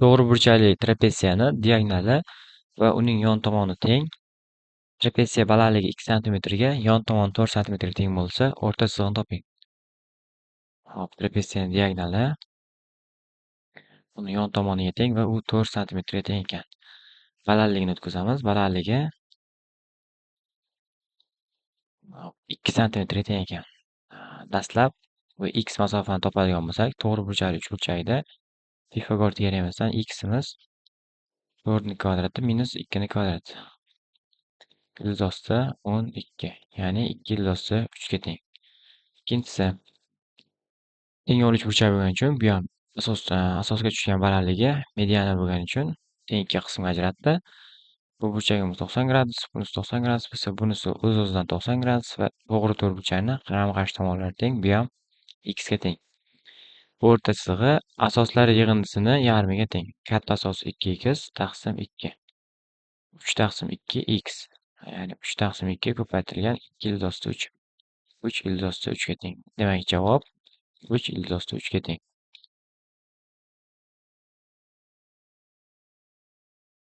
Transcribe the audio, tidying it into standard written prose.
To'g'ri burchakli trapetsiyani diagonali va uning yon tomoni teng. Trapetsiya balandligi 2 santimetrga, yon tomoni 4 santimetrga teng bo'lsa, o'rta chizig'ini toping. Hop, trapetsiyaning diagonali uni yon tomoniga teng va u 4 santimetrga teng ekan. Balandligini o'tkazamiz. Balandligi 2 santimetrga teng ekan. Dastlab bu x masofani topadigan bo'lsak, to'g'ri burchakli uchburchakda Pifagor teoremasidan ximiz 4 ni kvadrati minus 2 ni kvadrati. Ildizi 12, ya'ni 2 ildizi 3 ga teng. Ikkinchisi, teng yo'l uchburchak bo'lgani uchun bu ham asosga tushgan balandligi mediana bo'lgani uchun teng ikki qismga ajratdi. Bu burchagimiz 90 gradus, bunisi 90 gradus bo'lsa, bunisi o'z-o'zidan 90 gradus va to'g'ri to'rtburchakni qarama-qarshi tomonlari teng, bu ham x ga teng. Bu o'rta chizig'i asoslari yig'indisini yarmiga teng. Katta asos 2x taqsim 2. 3 taqsim 2x. Ya'ni 3 taqsim 2 ko'paytirilgan 2 ildizi 3. 3 ildizi 3 ga teng. Demak, javob 3 ildizi 3 ga teng.